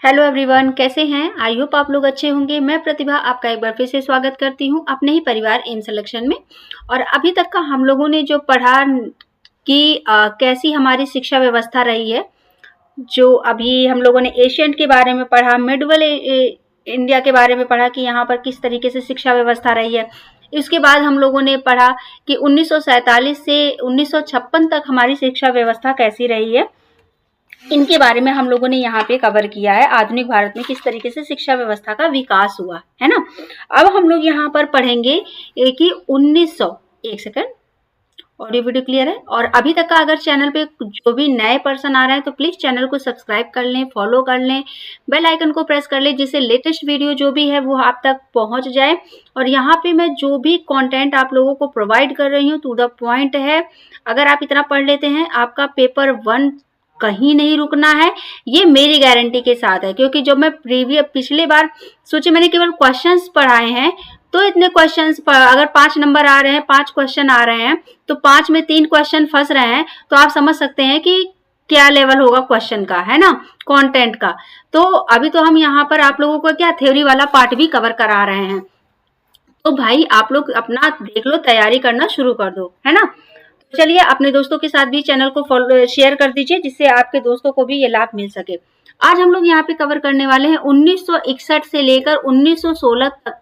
Hello everyone, कैसे हैं? I hope आप लोग अच्छे होंगे। मैं प्रतिभा आपका एक बार फिर से स्वागत करती हूं अपने ही परिवार एम सिलेक्शन में। और अभी तक का हम लोगों ने जो पढ़ा कि कैसी हमारी शिक्षा व्यवस्था रही है, जो अभी हम लोगों ने एशियंट के बारे में पढ़ा, मिडवल इंडिया के बारे में पढ़ा कि यहाँ पर किस तरीके से शिक्षा व्यवस्था रही है। इसके बाद हम लोगों ने पढ़ा कि 1947 से 1956 तक हमारी शिक्षा व्यवस्था कैसी रही है। इनके बारे में हम लोगों ने यहाँ पे कवर किया है, आधुनिक भारत में किस तरीके से शिक्षा व्यवस्था का विकास हुआ है ना। अब हम लोग यहाँ पर पढ़ेंगे कि 1900 एक सेकंड, ऑडियो वीडियो क्लियर है। और अभी तक का अगर चैनल पे जो भी नए पर्सन आ रहे हैं तो प्लीज चैनल को सब्सक्राइब कर लें, फॉलो कर लें, बेल आइकन को प्रेस कर लें, जिससे लेटेस्ट वीडियो जो भी है वो आप तक पहुंच जाए। और यहाँ पे मैं जो भी कंटेंट आप लोगों को प्रोवाइड कर रही हूँ टू द पॉइंट है। अगर आप इतना पढ़ लेते हैं, आपका पेपर 1 कहीं नहीं रुकना है, ये मेरी गारंटी के साथ है। क्योंकि जब मैं पिछले बार सोचे मैंने केवल क्वेश्चंस पढ़ाए हैं, तो इतने क्वेश्चंस अगर 5 नंबर आ रहे हैं, 5 क्वेश्चन आ रहे हैं, तो 5 में 3 क्वेश्चन फंस रहे हैं, तो आप समझ सकते हैं कि क्या लेवल होगा क्वेश्चन का, है ना, कंटेंट का। तो अभी तो हम यहाँ पर आप लोगों को क्या थ्योरी वाला पार्ट भी कवर करा रहे हैं। तो भाई आप लोग अपना देख लो, तैयारी करना शुरू कर दो, है ना। चलिए अपने दोस्तों के साथ भी चैनल को फॉलो शेयर कर दीजिए, जिससे आपके दोस्तों को भी ये लाभ मिल सके। आज हम लोग यहाँ पे कवर करने वाले हैं 1961 से लेकर 1916 तक,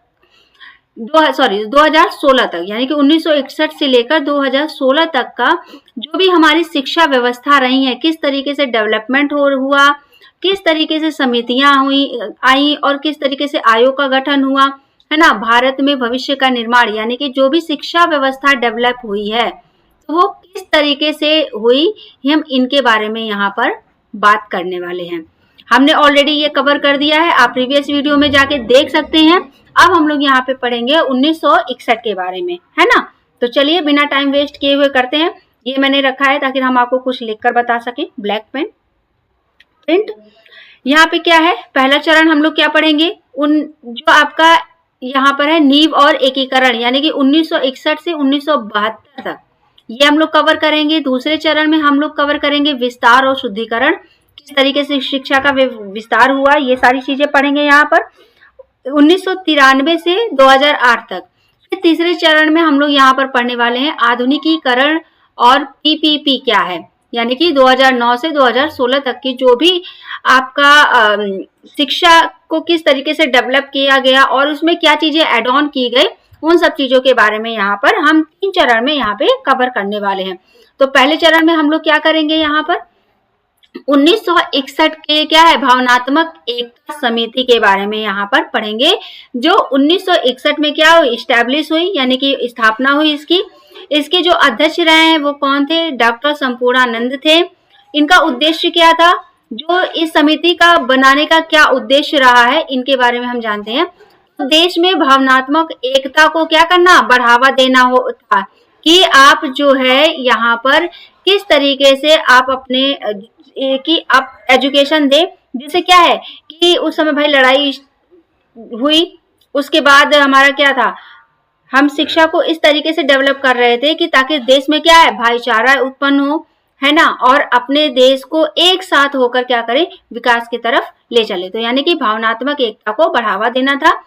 2016 तक, यानी कि 1961 से लेकर 2016 तक का जो भी हमारी शिक्षा व्यवस्था रही है, किस तरीके से डेवलपमेंट हुआ, किस तरीके से समितियां आई और किस तरीके से आयोग का गठन हुआ, है ना। भारत में भविष्य का निर्माण, यानी कि जो भी शिक्षा व्यवस्था डेवलप हुई है तो वो किस तरीके से हुई, हम इनके बारे में यहाँ पर बात करने वाले हैं। हमने ऑलरेडी ये कवर कर दिया है, आप प्रीवियस वीडियो में जाके देख सकते हैं। अब हम लोग यहाँ पे पढ़ेंगे 1961 के बारे में, है ना। तो चलिए बिना टाइम वेस्ट किए हुए करते हैं। ये मैंने रखा है ताकि हम आपको कुछ लिखकर बता सकें, ब्लैक पेन प्रिंट। यहाँ पे क्या है, पहला चरण हम लोग क्या पढ़ेंगे, जो आपका यहाँ पर है नींव और एकीकरण, यानी कि 1961 से 1972 तक ये हम लोग कवर करेंगे। दूसरे चरण में हम लोग कवर करेंगे विस्तार और शुद्धिकरण, किस तरीके से शिक्षा का विस्तार हुआ, ये सारी चीजें पढ़ेंगे यहाँ पर 1993 से 2008 तक। फिर तीसरे चरण में हम लोग यहाँ पर पढ़ने वाले हैं आधुनिकीकरण और पीपीपी क्या है, यानी कि 2009 से 2016 तक की जो भी आपका शिक्षा को किस तरीके से डेवलप किया गया और उसमें क्या चीजें एड ऑन की गई, उन सब चीजों के बारे में यहाँ पर हम 3 चरण में यहाँ पे कवर करने वाले हैं। तो पहले चरण में हम लोग क्या करेंगे, यहाँ पर 1961 के क्या है भावनात्मक एकता समिति के बारे में यहाँ पर पढ़ेंगे, जो 1961 में क्या हुई, इस्टेब्लिश हुई, यानी कि स्थापना हुई इसकी। इसके जो अध्यक्ष रहे हैं वो कौन थे, डॉक्टर संपूर्णानंद थे। इनका उद्देश्य क्या था, जो इस समिति का बनाने का क्या उद्देश्य रहा है, इनके बारे में हम जानते हैं। देश में भावनात्मक एकता को क्या करना, बढ़ावा देना होता, कि आप जो है यहाँ पर किस तरीके से आप अपने कि आप एजुकेशन दे, जिससे क्या है कि उस समय भाई लड़ाई हुई, उसके बाद हमारा क्या था, हम शिक्षा को इस तरीके से डेवलप कर रहे थे कि ताकि देश में क्या है भाईचारा उत्पन्न हो, है ना, और अपने देश को एक साथ होकर क्या करें, विकास की तरफ ले चले। तो यानी कि भावनात्मक एकता को बढ़ावा देना था।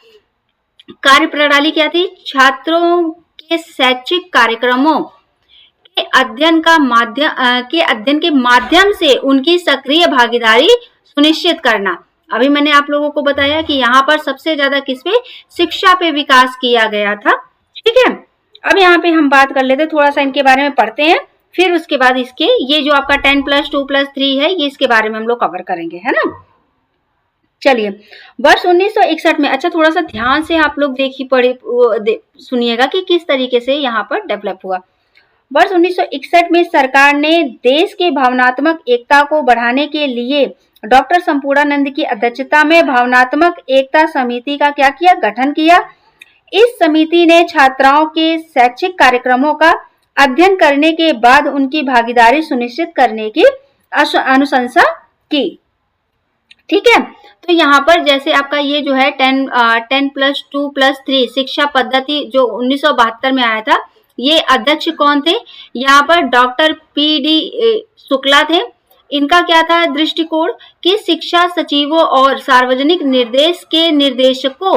कार्य प्रणाली क्या थी, छात्रों के शैक्षिक कार्यक्रमों के अध्ययन के माध्यम से उनकी सक्रिय भागीदारी सुनिश्चित करना। अभी मैंने आप लोगों को बताया कि यहाँ पर सबसे ज्यादा किस पे, शिक्षा पे विकास किया गया था, ठीक है। अब यहाँ पे हम बात कर लेते, थोड़ा सा इनके बारे में पढ़ते हैं, फिर उसके बाद इसके ये जो आपका 10+2+3 है, ये इसके बारे में हम लोग कवर करेंगे, है ना। चलिए वर्ष 1961 में, अच्छा थोड़ा सा ध्यान से आप लोग सुनिएगा कि किस तरीके से यहाँ पर डेवलप हुआ। वर्ष 1961 में सरकार ने देश के भावनात्मक एकता को बढ़ाने के लिए डॉक्टर संपूर्णानंद की अध्यक्षता में भावनात्मक एकता समिति का क्या किया, गठन किया। इस समिति ने छात्राओं के शैक्षिक कार्यक्रमों का अध्ययन करने के बाद उनकी भागीदारी सुनिश्चित करने की अनुशंसा की, ठीक है। तो यहाँ पर जैसे आपका ये जो है 10+2+3 शिक्षा पद्धति जो 1972 में आया था, ये अध्यक्ष कौन थे, यहाँ पर डॉक्टर PD शुक्ला थे। इनका क्या था दृष्टिकोण कि शिक्षा सचिवों और सार्वजनिक निर्देश के निर्देशकों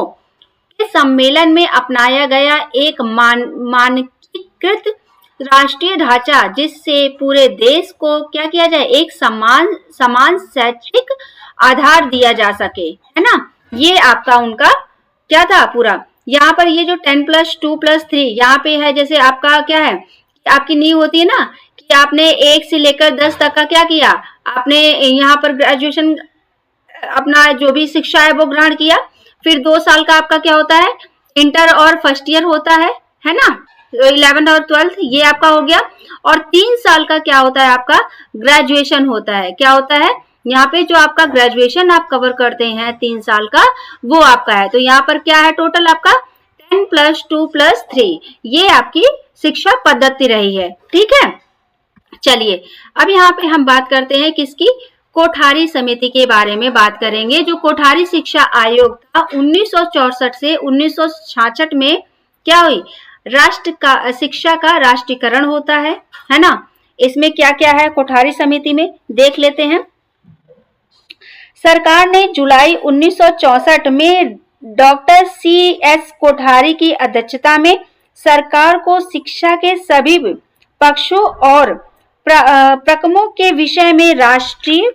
के सम्मेलन में अपनाया गया एक मानकीकृत राष्ट्रीय ढांचा, जिससे पूरे देश को क्या किया जाए, एक समान शैक्षिक आधार दिया जा सके, है ना। ये आपका उनका क्या था पूरा। यहाँ पर ये जो 10+2+3 यहाँ पे है, जैसे आपका क्या है, आपकी नींव होती है ना कि आपने 1 से लेकर 10 तक का क्या किया, आपने यहाँ पर ग्रेजुएशन अपना जो भी शिक्षा है वो ग्रहण किया। फिर 2 साल का आपका क्या होता है, इंटर और फर्स्ट ईयर होता है ना, 11th और 12th ये आपका हो गया। और 3 साल का क्या होता है, आपका ग्रेजुएशन होता है। क्या होता है यहाँ पे, जो आपका ग्रेजुएशन आप कवर करते हैं 3 साल का, वो आपका है। तो यहाँ पर क्या है टोटल आपका 10+2+3 ये आपकी शिक्षा पद्धति रही है, ठीक है। चलिए अब यहाँ पे हम बात करते हैं किसकी, कोठारी समिति के बारे में बात करेंगे। जो कोठारी शिक्षा आयोग था 1964 से 1966 में क्या हुई, राष्ट्र का शिक्षा का राष्ट्रीयकरण होता है ना। इसमें क्या क्या है कोठारी समिति में देख लेते हैं। सरकार ने जुलाई 1964 में डॉक्टर CS कोठारी की अध्यक्षता में सरकार को शिक्षा के सभी पक्षों और प्रकमों के विषय में राष्ट्रीय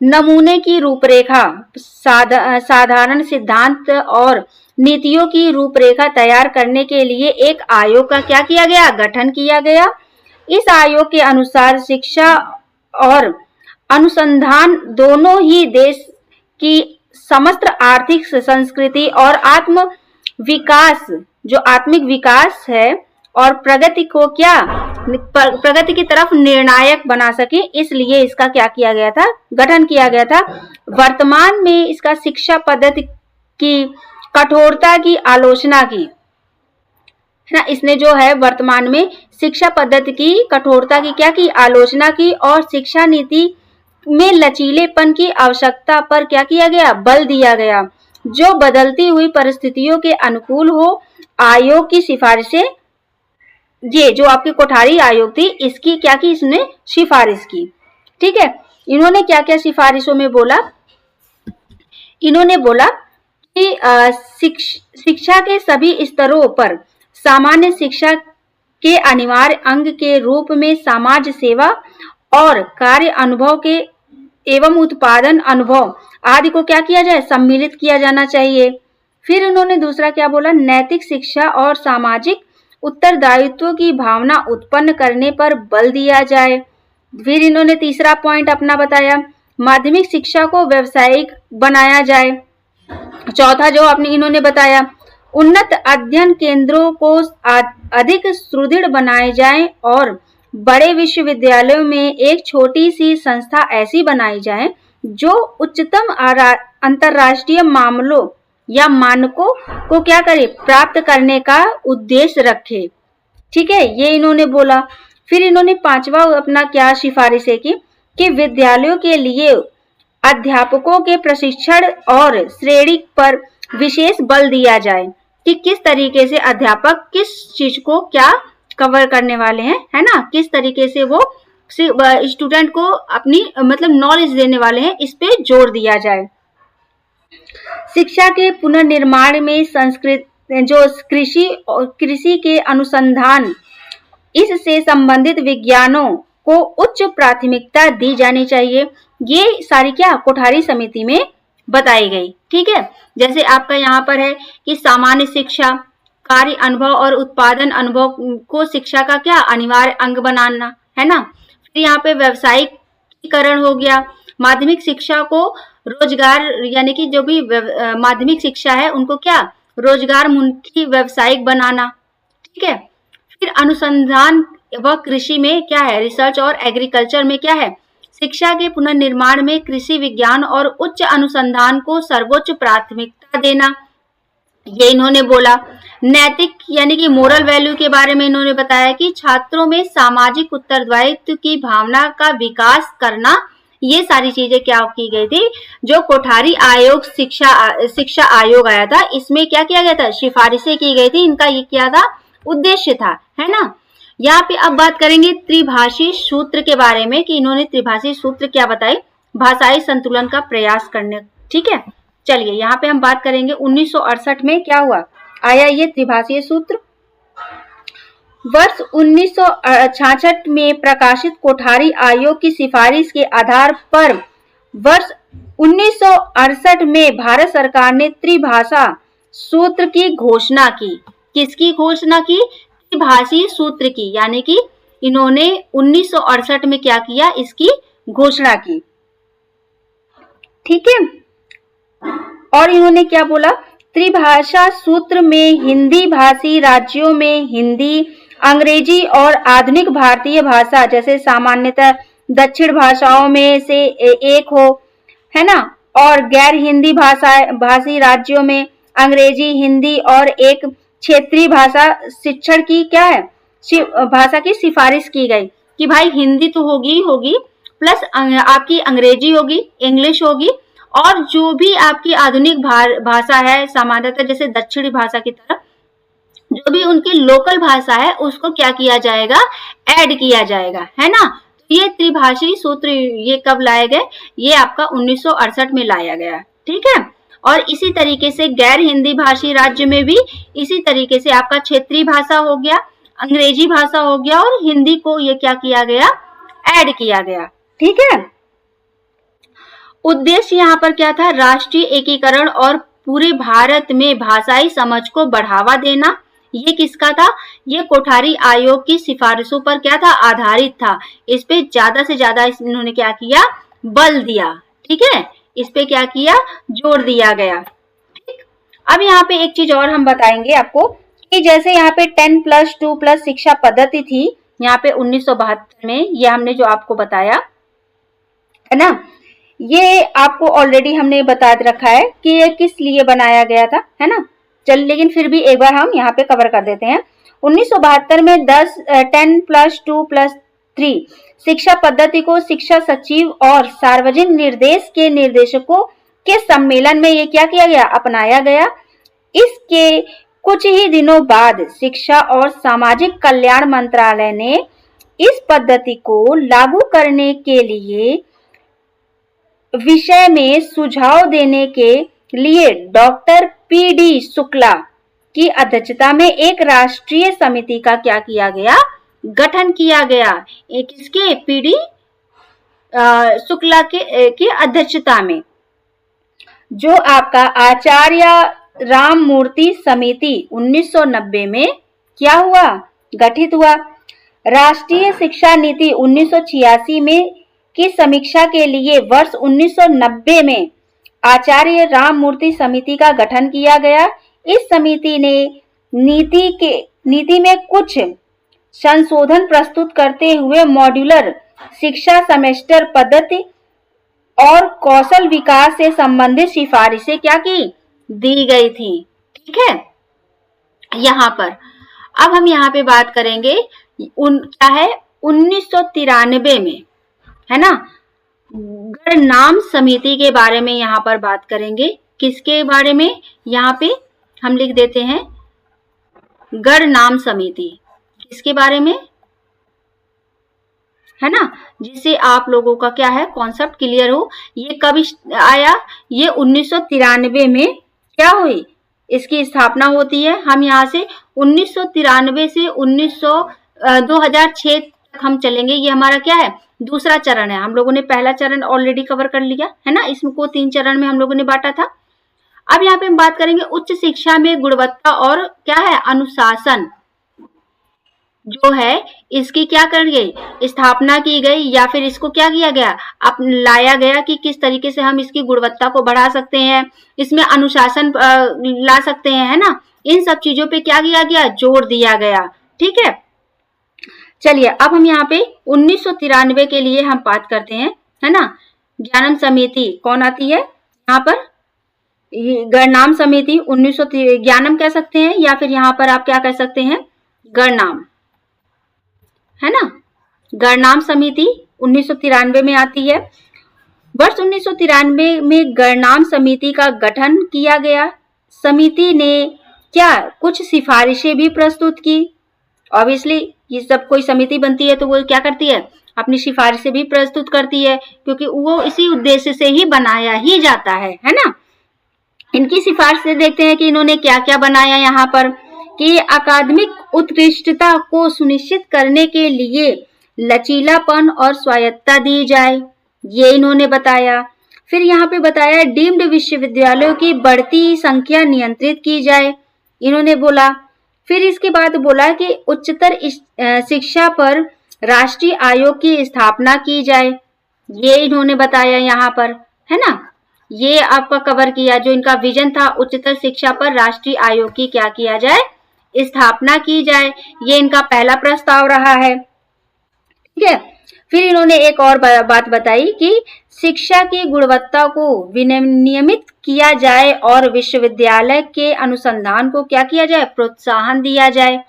नमूने की रूपरेखा, साधारण सिद्धांत और नीतियों की रूपरेखा तैयार करने के लिए एक आयोग का क्या किया गया, गठन किया गया। इस आयोग के अनुसार शिक्षा और अनुसंधान दोनों ही देश की समस्त आर्थिक, संस्कृति और आत्म विकास, जो आत्मिक विकास है और प्रगति को क्या, प्रगति की तरफ निर्णायक बना सके, इसलिए इसका क्या किया गया था, गठन किया गया था। वर्तमान में इसका शिक्षा पद्धति की कठोरता की आलोचना की, है ना। इसने जो है वर्तमान में शिक्षा पद्धति की कठोरता की क्या की, आलोचना की, और शिक्षा नीति में लचीलेपन की आवश्यकता पर क्या किया गया, बल दिया गया, जो बदलती हुई परिस्थितियों के अनुकूल हो। आयोग की सिफारिशें, ये जो आपकी कोठारी आयोग थी इसकी क्या की, इसने सिफारिश की, ठीक है। इन्होंने क्या क्या सिफारिशों में बोला, इन्होंने बोला कि शिक्षा के सभी स्तरों पर सामान्य शिक्षा के अनिवार्य अंग के रूप में समाज सेवा और कार्य अनुभव के एवं उत्पादन अनुभव आदि को क्या किया जाए, सम्मिलित किया जाना चाहिए। फिर उन्होंने दूसरा क्या बोला, नैतिक शिक्षा और सामाजिक उत्तरदायित्व की भावना उत्पन्न करने पर बल दिया जाए। फिर इन्होंने तीसरा पॉइंट अपना बताया, माध्यमिक शिक्षा को व्यावसायिक बनाया जाए। चौथा जो अपने इन्होंने बताया, उन्नत अध्ययन केंद्रों को अधिक सुदृढ़ बनाए जाएं और बड़े विश्वविद्यालयों में एक छोटी सी संस्था ऐसी बनाई जाए जो उच्चतम अंतरराष्ट्रीय मामलों या मानकों को क्या करे, प्राप्त करने का उद्देश्य रखे, ठीक है, ये इन्होंने बोला। फिर इन्होंने पांचवा अपना क्या सिफारिशें की कि विद्यालयों के लिए अध्यापकों के प्रशिक्षण और श्रेणी पर विशेष बल दिया जाए कि किस तरीके से अध्यापक किस चीज को क्या कवर करने वाले हैं, है ना, किस तरीके से वो स्टूडेंट को अपनी मतलब नॉलेज देने वाले हैं, इस पे जोर दिया जाए। शिक्षा के पुनर्निर्माण में संस्कृत जो कृषि के अनुसंधान, इससे संबंधित विज्ञानों को उच्च प्राथमिकता दी जानी चाहिए। ये सारी क्या कोठारी समिति में बताई गई, ठीक है। जैसे आपका यहाँ पर है कि सामान्य शिक्षा, कार्य अनुभव और उत्पादन अनुभव को शिक्षा का क्या अनिवार्य अंग बनाना, है ना। फिर यहाँ पे व्यावसायिकरण हो गया, माध्यमिक शिक्षा को रोजगार यानी कि जो भी माध्यमिक शिक्षा है उनको क्या रोजगारमुखी व्यावसायिक बनाना, ठीक है। फिर अनुसंधान व कृषि में क्या है, रिसर्च और एग्रीकल्चर में क्या है, शिक्षा के पुनर्निर्माण में कृषि विज्ञान और उच्च अनुसंधान को सर्वोच्च प्राथमिकता देना, ये इन्होंने बोला। नैतिक यानी कि मोरल वैल्यू के बारे में इन्होंने बताया कि छात्रों में सामाजिक उत्तरदायित्व की भावना का विकास करना, ये सारी चीजें क्या की गई थी, जो कोठारी आयोग शिक्षा आयोग आया था इसमें क्या किया गया था, सिफारिशें की गई थी, इनका ये क्या था उद्देश्य था, है ना। यहाँ पे अब बात करेंगे त्रिभाषी सूत्र के बारे में कि इन्होंने त्रिभाषी सूत्र क्या बताए, भाषाई संतुलन का प्रयास करने। ठीक है, चलिए यहाँ पे हम बात करेंगे 1968 में क्या हुआ, आया ये त्रिभाषीय सूत्र। वर्ष 1966 में प्रकाशित कोठारी आयोग की सिफारिश के आधार पर वर्ष 1968 में भारत सरकार ने त्रिभाषा सूत्र की घोषणा की। किसकी घोषणा की? त्रिभाषीय सूत्र की, यानी कि इन्होंने 1968 में क्या किया, इसकी घोषणा की। ठीक है, और इन्होंने क्या बोला, त्रिभाषा सूत्र में हिंदी भाषी राज्यों में हिंदी, अंग्रेजी और आधुनिक भारतीय भाषा जैसे सामान्यतः दक्षिण भाषाओं में से एक हो, है ना, और गैर हिंदी भाषी राज्यों में अंग्रेजी, हिंदी और एक क्षेत्रीय भाषा शिक्षण की क्या है, भाषा की सिफारिश की गई कि भाई हिंदी तो होगी होगी, प्लस आपकी अंग्रेजी होगी, इंग्लिश होगी, और जो भी आपकी आधुनिक भाषा है सामान्यतः जैसे दक्षिणी भाषा की तरह जो भी उनकी लोकल भाषा है उसको क्या किया जाएगा, ऐड किया जाएगा, है ना। ये त्रिभाषी सूत्र ये कब लाए गए, ये आपका 1968 में लाया गया। ठीक है, और इसी तरीके से गैर हिंदी भाषी राज्य में भी इसी तरीके से आपका क्षेत्रीय भाषा हो गया, अंग्रेजी भाषा हो गया, और हिंदी को ये क्या किया गया, ऐड किया गया। ठीक है, उद्देश्य यहाँ पर क्या था, राष्ट्रीय एकीकरण और पूरे भारत में भाषाई समझ को बढ़ावा देना। ये किसका था, ये कोठारी आयोग की सिफारिशों पर क्या था, आधारित था। इस पे ज्यादा से ज्यादा इन्होंने क्या किया, बल दिया। ठीक है, इस पे क्या किया, जोर दिया गया। ठीक, अब यहाँ पे एक चीज और हम बताएंगे आपको कि जैसे यहाँ पे 10+2+ शिक्षा पद्धति थी यहाँ पे 1972 में, ये हमने जो आपको बताया है ना, ये आपको ऑलरेडी हमने बता रखा है कि ये किस लिए बनाया गया था, है ना। चल, लेकिन फिर भी एक बार हम यहाँ पे कवर कर देते हैं। 1972 में 10+2+3 शिक्षा पद्धति को शिक्षा सचिव और सार्वजनिक निर्देश के निर्देशकों के सम्मेलन में ये क्या किया गया, अपनाया गया। इसके कुछ ही दिनों बाद शिक्षा और सामाजिक कल्याण मंत्रालय ने इस पद्धति को लागू करने के लिए विषय में सुझाव देने के लिए डॉक्टर पी.डी. शुक्ला की अध्यक्षता में एक राष्ट्रीय समिति का क्या किया गया, गठन किया गया। एक किसके, पी.डी. शुक्ला के अध्यक्षता में, जो आपका आचार्य राममूर्ति समिति 1990 में क्या हुआ, गठित हुआ। राष्ट्रीय शिक्षा नीति 1986 में की समीक्षा के लिए वर्ष 1990 में आचार्य राममूर्ति समिति का गठन किया गया। इस समिति ने नीति में कुछ संशोधन प्रस्तुत करते हुए मॉड्यूलर शिक्षा, सेमेस्टर पद्धति और कौशल विकास से संबंधित सिफारिशें क्या की, दी गई थी। ठीक है, यहाँ पर अब हम यहाँ पे बात करेंगे क्या है 1993 में, है ना, गणनाम समिति के बारे में यहाँ पर बात करेंगे। किसके बारे में, यहाँ पे हम लिख देते हैं गणनाम समिति, किसके बारे में, है ना, जिससे आप लोगों का क्या है कॉन्सेप्ट क्लियर हो। ये कब आया, ये 1993 में क्या हुई, इसकी स्थापना होती है। हम यहाँ से 1993 से 2006 तक हम चलेंगे। ये हमारा क्या है, दूसरा चरण है। हम लोगों ने पहला चरण ऑलरेडी कवर कर लिया है ना, इसको 3 चरण में हम लोगों ने बांटा था। अब यहाँ पे हम बात करेंगे उच्च शिक्षा में गुणवत्ता और क्या है, अनुशासन जो है इसकी क्या कर गई, स्थापना की गई, या फिर इसको क्या किया गया, अब लाया गया कि किस तरीके से हम इसकी गुणवत्ता को बढ़ा सकते हैं, इसमें अनुशासन ला सकते हैं, है ना। इन सब चीजों पे क्या किया गया, जोर दिया गया। ठीक है, चलिए अब हम यहाँ पे 1993 के लिए हम बात करते हैं, है ना। ज्ञानम समिति कौन आती है यहाँ पर, गणनाम समिति 19 ज्ञानम कह सकते हैं, या फिर यहाँ पर आप क्या कह सकते हैं, गणनाम, है ना। गणनाम समिति 1993 में आती है। वर्ष 1993 में गणनाम समिति का गठन किया गया। समिति ने क्या कुछ सिफारिशें भी प्रस्तुत की। ऑब्वियसली ये सब कोई समिति बनती है तो वो क्या करती है, अपनी सिफारिशें भी प्रस्तुत करती है, क्योंकि वो इसी उद्देश्य से ही बनाया ही जाता है ना। इनकी सिफारिश से देखते हैं कि इन्होंने क्या क्या बनाया यहाँ पर, कि अकादमिक उत्कृष्टता को सुनिश्चित करने के लिए लचीलापन और स्वायत्तता दी जाए, ये इन्होंने बताया। फिर यहाँ पे बताया डीम्ड विश्वविद्यालयों की बढ़ती संख्या नियंत्रित की जाए, इन्होंने बोला। फिर इसके बाद बोला कि उच्चतर शिक्षा पर राष्ट्रीय आयोग की स्थापना की जाए, ये इन्होंने बताया यहाँ पर, है ना। ये आपका कवर किया, जो इनका विजन था उच्चतर शिक्षा पर राष्ट्रीय आयोग की क्या किया जाए, स्थापना की जाए, ये इनका पहला प्रस्ताव रहा है। ठीक है। फिर इन्होंने एक और बात बताई कि शिक्षा की गुणवत्ता को विनियमित किया जाए और विश्वविद्यालय के अनुसंधान को क्या किया जाए, प्रोत्साहन दिया जाए,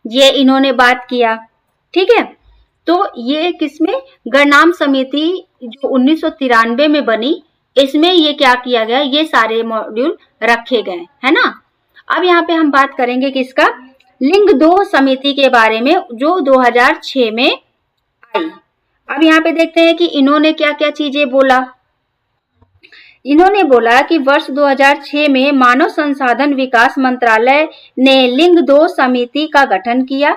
ये इन्होंने बात किया। ठीक है। तो ये किसमें, गणनाम समिति जो 1993 में बनी, इसमें ये क्या किया गया, ये सारे मॉड्यूल रखे गए, है ना। अब यहाँ पे हम बात करेंगे किसका, लिंग 2 समिति के बारे में, जो 2006 में आई। अब यहाँ पे देखते हैं कि इन्होंने क्या क्या चीजें बोला। इन्होंने बोला कि वर्ष 2006 में मानव संसाधन विकास मंत्रालय ने लिंग 2 समिति का गठन किया।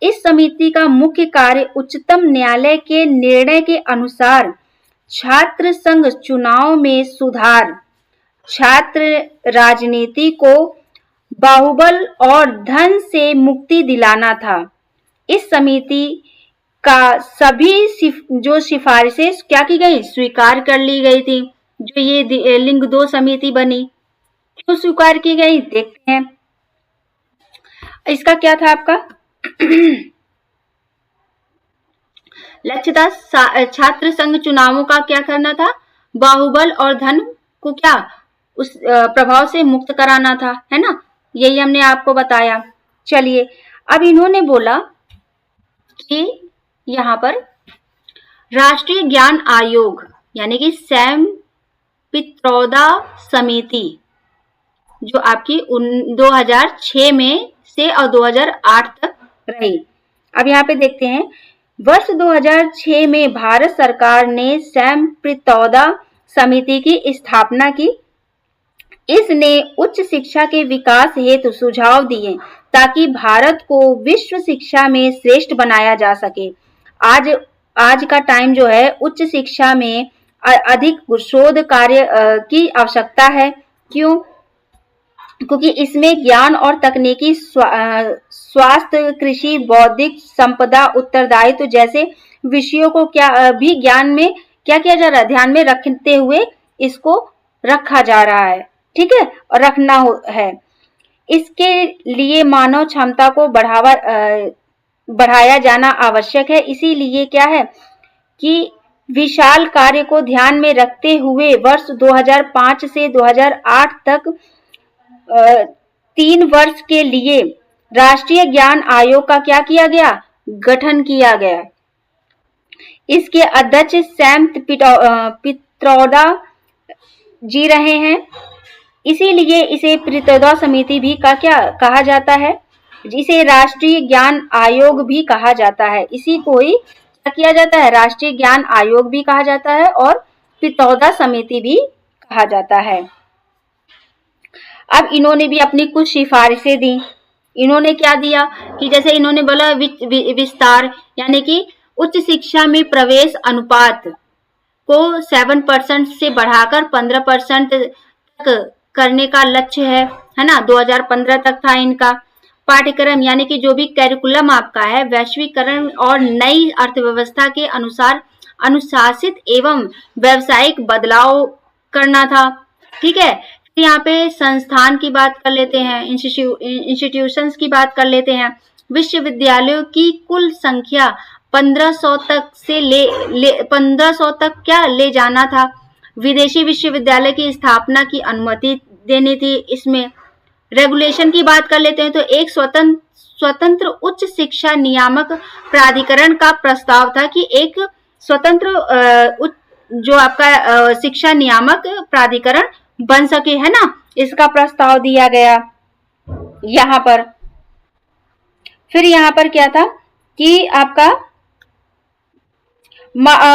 इस समिति का मुख्य कार्य उच्चतम न्यायालय के निर्णय के अनुसार छात्र संघ चुनाव में सुधार, छात्र राजनीति को बाहुबल और धन से मुक्ति दिलाना था। इस समिति का सभी जो सिफारिशें क्या की गई, स्वीकार कर ली गई थी। जो ये लिंग 2 समिति बनी, क्यों स्वीकार की गई, देखते हैं। इसका क्या था आपका लक्ष्य था, छात्र संघ चुनावों का क्या करना था, बाहुबल और धन को क्या उस प्रभाव से मुक्त कराना था, है ना। यही हमने आपको बताया। चलिए, अब इन्होंने बोला कि यहाँ पर राष्ट्रीय ज्ञान आयोग यानी कि सैम पित्रोदा समिति, जो आपकी 2006 में से और 2008 तक रही। अब यहाँ पे देखते हैं, वर्ष 2006 में भारत सरकार ने सैम पित्रोदा समिति की स्थापना की। इसने उच्च शिक्षा के विकास हेतु सुझाव दिए ताकि भारत को विश्व शिक्षा में श्रेष्ठ बनाया जा सके। आज का टाइम जो है, उच्च शिक्षा में अधिक शोध कार्य की आवश्यकता है। क्यों? क्योंकि इसमें ज्ञान और तकनीकी, स्वास्थ्य, कृषि, बौद्धिक संपदा, उत्तरदायित्व जैसे विषयों को क्या भी ज्ञान में क्या किया जा रहा है, ध्यान में रखते हुए इसको रखा जा रहा है। ठीक है, और रखना है। इसके लिए मानव क्षमता को बढ़ाया जाना आवश्यक है। इसीलिए क्या है कि विशाल कार्य को ध्यान में रखते हुए वर्ष 2005 से 2008 तक 3 वर्ष के लिए राष्ट्रीय ज्ञान आयोग का क्या किया गया, गठन किया गया। इसके अध्यक्ष सैम पित्रोदा जी रहे हैं। इसीलिए इसे पित्रोदा समिति भी का क्या कहा जाता है, जिसे राष्ट्रीय ज्ञान आयोग भी कहा जाता है। इसी को ही क्या किया जाता है, राष्ट्रीय ज्ञान आयोग भी कहा जाता है और पित्रोदा समिति भी कहा जाता है। अब इन्होंने भी अपनी कुछ सिफारिशें दी। इन्होंने क्या दिया कि जैसे इन्होंने बोला विस्तार, यानी कि उच्च शिक्षा में प्रवेश अनुपात को 7% से बढ़ाकर 15% तक करने का लक्ष्य है ना। 2015 तक था इनका। पाठ्यक्रम यानी कि जो भी कैरिकुलम आपका है, वैश्वीकरण और नई अर्थव्यवस्था के अनुसार अनुशासित एवं व्यावसायिक बदलाव करना था। ठीक है। यहाँ पे संस्थान की बात कर लेते हैं, इंस्टीट्यूशंस की बात कर लेते हैं। विश्वविद्यालयों की कुल संख्या 1500 तक से 1500 तक क्या ले जाना था। विदेशी विश्वविद्यालय की स्थापना की अनुमति देनी थी। इसमें रेगुलेशन की बात कर लेते हैं तो एक स्वतंत्र उच्च शिक्षा नियामक प्राधिकरण का प्रस्ताव था कि एक स्वतंत्र जो आपका शिक्षा नियामक प्राधिकरण बन सके, है ना। इसका प्रस्ताव दिया गया यहाँ पर। फिर यहाँ पर क्या था कि आपका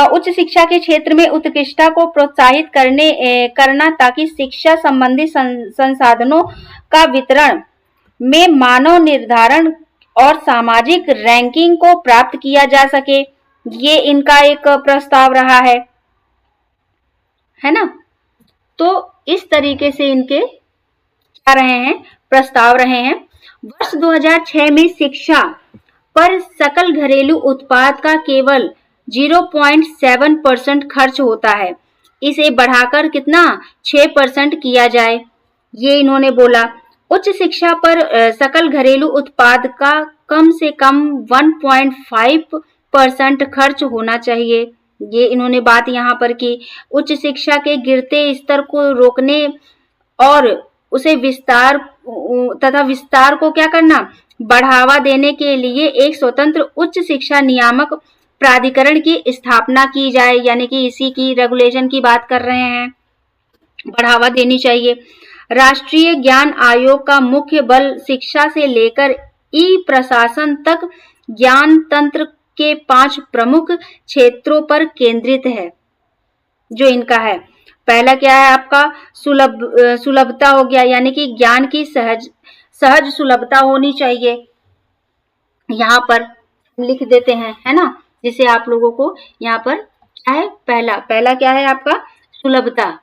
उच्च शिक्षा के क्षेत्र में उत्कृष्टता को प्रोत्साहित करना ताकि शिक्षा संबंधी संसाधनों का वितरण में मानव निर्धारण और सामाजिक रैंकिंग को प्राप्त किया जा सके। ये इनका एक प्रस्ताव रहा है ना। तो इस तरीके से इनके क्या रहे हैं, प्रस्ताव रहे हैं। वर्ष 2006 में शिक्षा पर सकल घरेलू उत्पाद का केवल 0.7% खर्च होता है, इसे बढ़ाकर कितना 6% किया जाए, ये इन्होंने बोला। उच्च शिक्षा पर सकल घरेलू उत्पाद का कम से कम 1.5% खर्च होना चाहिए, ये इन्होंने बात यहाँ पर की। उच्च शिक्षा के गिरते स्तर को रोकने और उसे विस्तार को क्या करना, बढ़ावा देने के लिए एक स्वतंत्र उच्च शिक्षा नियामक प्राधिकरण की स्थापना की जाए, यानी कि इसी की रेगुलेशन की बात कर रहे हैं, बढ़ावा देनी चाहिए। राष्ट्रीय ज्ञान आयोग का मुख्य बल शिक्षा से लेकर ई प्रशासन तक ज्ञान तंत्र के 5 प्रमुख क्षेत्रों पर केंद्रित है, जो इनका है। पहला क्या है आपका, सुलभता हो गया, यानी कि ज्ञान की सहज सुलभता होनी चाहिए, यहाँ पर लिख देते हैं, है ना, जिसे आप लोगों को यहाँ पर क्या है, पहला क्या है आपका, सुलभता।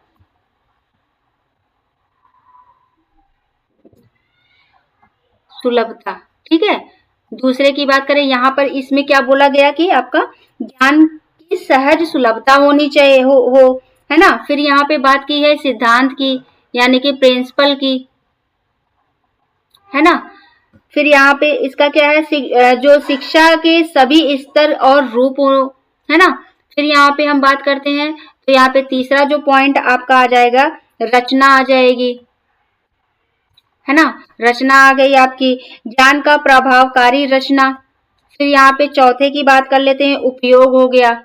ठीक है। दूसरे की बात करें, यहाँ पर इसमें क्या बोला गया कि आपका ज्ञान की सहज सुलभता होनी चाहिए, हो है ना। फिर यहाँ पे बात की है सिद्धांत की, यानी कि प्रिंसिपल की, है ना। फिर यहाँ पे इसका क्या है, जो शिक्षा के सभी स्तर और रूप, है ना। फिर यहाँ पे हम बात करते हैं, तो यहाँ पे तीसरा जो पॉइंट आपका आ जाएगा, रचना आ जाएगी, है ना। रचना आ गई आपकी, ज्ञान का प्रभावकारी रचना। फिर यहाँ पे चौथे की बात कर लेते हैं, उपयोग हो गया,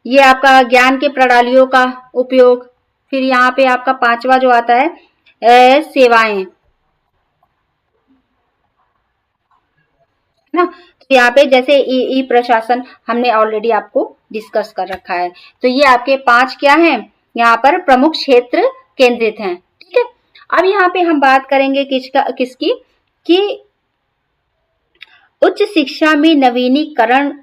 ये आपका ज्ञान के प्रणालियों का उपयोग। फिर यहाँ पे आपका पांचवा जो आता है सेवाएं, ना। तो यहाँ पे जैसे ई प्रशासन हमने ऑलरेडी आपको डिस्कस कर रखा है। तो ये आपके 5 क्या हैं, यहाँ पर प्रमुख क्षेत्र केंद्रित हैं, ठीक है। अब यहाँ पे हम बात करेंगे किसकी, कि उच्च शिक्षा में नवीनीकरण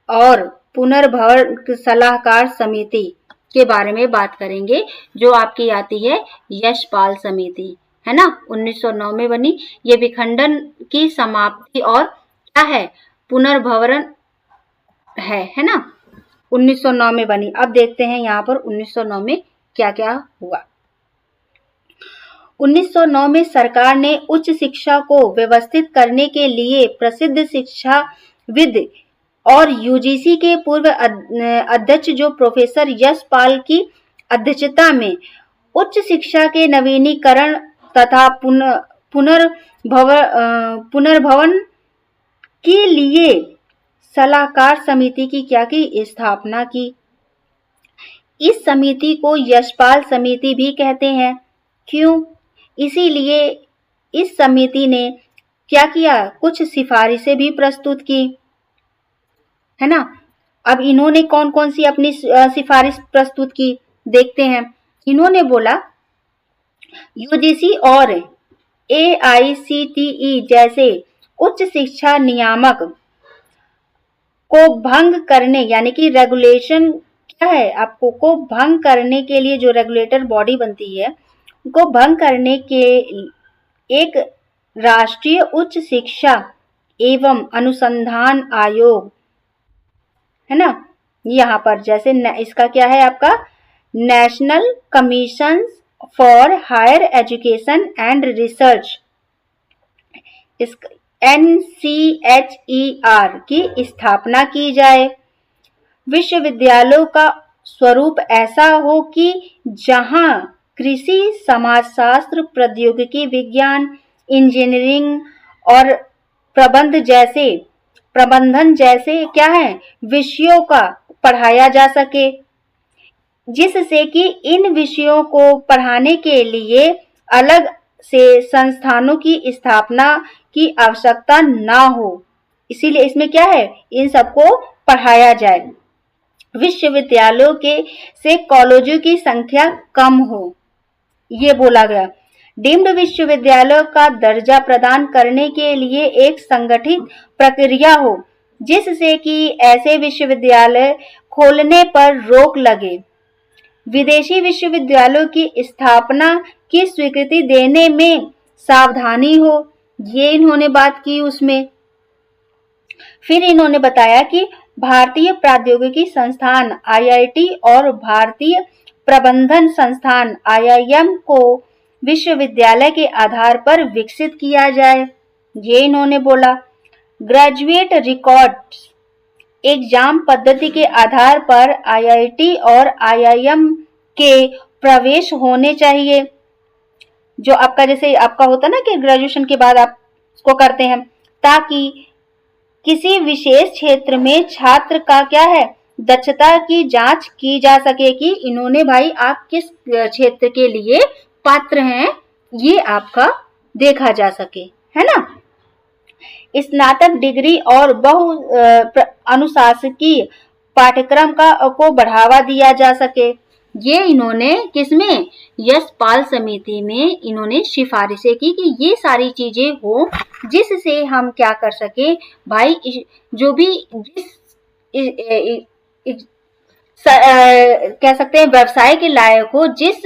और पुनर्भरण सलाहकार समिति के बारे में बात करेंगे, जो आपकी आती है यशपाल समिति, है ना, 1909 में बनी। ये विखंडन की समाप्ति और क्या है, पुनर्भरण है ना, 1909 में बनी। अब देखते हैं यहाँ पर 1909 में क्या क्या हुआ। 1909 में सरकार ने उच्च शिक्षा को व्यवस्थित करने के लिए प्रसिद्ध शिक्षाविद और यूजीसी के पूर्व अध्यक्ष जो प्रोफेसर यशपाल की अध्यक्षता में उच्च शिक्षा के नवीनीकरण तथा पुनर्भवन के लिए सलाहकार समिति की क्या की, स्थापना की। इस समिति को यशपाल समिति भी कहते हैं, क्यों, इसीलिए इस समिति ने क्या किया, कुछ सिफारिशें भी प्रस्तुत की, है ना। अब इन्होंने कौन कौन सी अपनी सिफारिश प्रस्तुत की, देखते हैं। इन्होंने बोला यूजीसी और एआईसीटीई जैसे उच्च शिक्षा नियामक को भंग करने, यानी कि रेगुलेशन क्या है आपको, को भंग करने के लिए जो रेगुलेटर बॉडी बनती है, को भंग करने के एक राष्ट्रीय उच्च शिक्षा एवं अनुसंधान आयोग, है ना। यहाँ पर जैसे इसका क्या है आपका, national commission for higher education and research, इस NCHER की स्थापना की जाए। विश्वविद्यालयों का स्वरूप ऐसा हो कि जहां कृषि, समाजशास्त्र, प्रौद्योगिकी, विज्ञान, इंजीनियरिंग और प्रबंधन जैसे क्या है, विषयों का पढ़ाया जा सके, जिससे कि इन विषयों को पढ़ाने के लिए अलग से संस्थानों की स्थापना की आवश्यकता ना हो, इसीलिए इसमें क्या है, इन सबको पढ़ाया जाए। विश्वविद्यालयों के से कॉलेजों की संख्या कम हो, ये बोला गया। डीम्ड विश्वविद्यालयों का दर्जा प्रदान करने के लिए एक संगठित प्रक्रिया हो, जिससे कि ऐसे विश्वविद्यालय खोलने पर रोक लगे। विदेशी विश्वविद्यालयों की स्थापना की स्वीकृति देने में सावधानी हो, ये इन्होंने बात की उसमें। फिर इन्होंने बताया कि भारतीय प्रौद्योगिकी संस्थान आईआईटी और भारतीय प्रबंधन संस्थान आईआईएम को विश्वविद्यालय के आधार पर विकसित किया जाए, ये इन्होंने बोला। ग्रेजुएट रिकॉर्ड्स एग्जाम पद्धति के आधार पर आईआईटी और आईआईएम के प्रवेश होने चाहिए, जो आपका जैसे आपका होता ना कि ग्रेजुएशन के बाद आप उसको करते हैं, ताकि किसी विशेष क्षेत्र में छात्र का क्या है, दक्षता की जांच की जा सके कि इन्होंने भाई आप किस क्षेत्र के लिए पात्र हैं, ये आपका देखा जा सके, है ना। स्नातक डिग्री और बहु अनुशासकीय पाठ्यक्रम को बढ़ावा दिया जा सके, ये इन्होंने किसमें, यशपाल समिति में इन्होंने सिफारिशें की कि ये सारी चीजें हो जिससे हम क्या कर सके भाई, जो भी कह सकते हैं व्यवसाय के लायक हो, जिस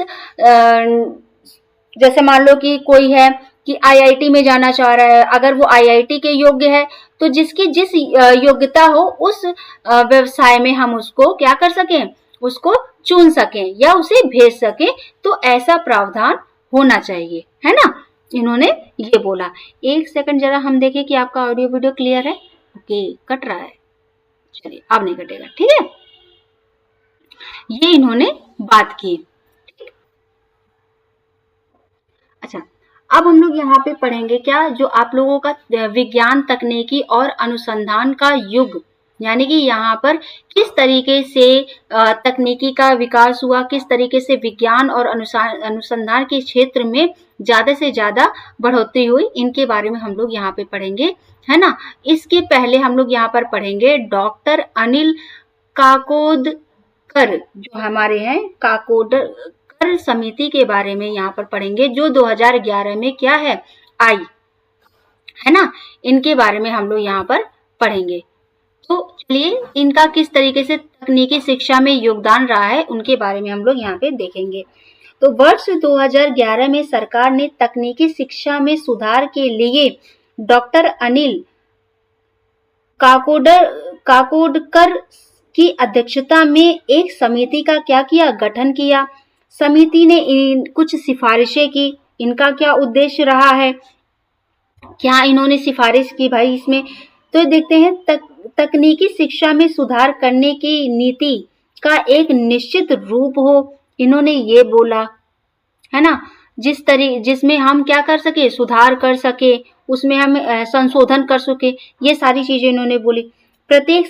जैसे मान लो कि कोई है कि आईआईटी में जाना चाह रहा है, अगर वो आईआईटी के योग्य है तो जिसकी जिस योग्यता हो उस व्यवसाय में हम उसको क्या कर सकें, उसको चुन सकें या उसे भेज सकें, तो ऐसा प्रावधान होना चाहिए, है ना, इन्होंने ये बोला। एक सेकंड जरा हम देखें कि आपका ऑडियो वीडियो क्लियर है। ओके, कट रहा है, चलिए अब नहीं कटेगा, ठीक है। ये इन्होंने बात की। अच्छा, अब हम लोग यहाँ पे पढ़ेंगे क्या, जो आप लोगों का विज्ञान तकनीकी और अनुसंधान का युग, यानी कि यहाँ पर किस तरीके से तकनीकी का विकास हुआ, किस तरीके से विज्ञान और अनुसंधान के क्षेत्र में ज्यादा से ज्यादा बढ़ोतरी हुई, इनके बारे में हम लोग यहाँ पे पढ़ेंगे, है ना। इसके पहले हम लोग यहाँ पर पढ़ेंगे डॉक्टर अनिल काकोडकर, जो हमारे हैं काकोडकर समिति के बारे में यहाँ पर पढ़ेंगे, जो 2011 में क्या है आई, है ना, इनके बारे में हम लोग यहाँ पर पढ़ेंगे। तो चलिए इनका किस तरीके से तकनीकी शिक्षा में योगदान रहा है उनके बारे में हम लोग यहाँ पे देखेंगे। तो वर्ष 2011 में सरकार ने तकनीकी शिक्षा में सुधार के लिए डॉक्टर अनिल काकोडकर की अध्यक्षता में एक समिति का क्या किया, गठन किया। समिति ने कुछ सिफारिशें की, इनका क्या उद्देश्य रहा है, क्या इन्होंने सिफारिश की भाई इसमें, तो देखते हैं। तकनीकी शिक्षा में सुधार करने की नीति का एक निश्चित रूप हो, इन्होंने ये बोला, है ना, जिसमें हम क्या कर सके, सुधार कर सके, उसमें हम संशोधन कर सके, ये सारी चीजें इन्होंने बोली। प्रत्येक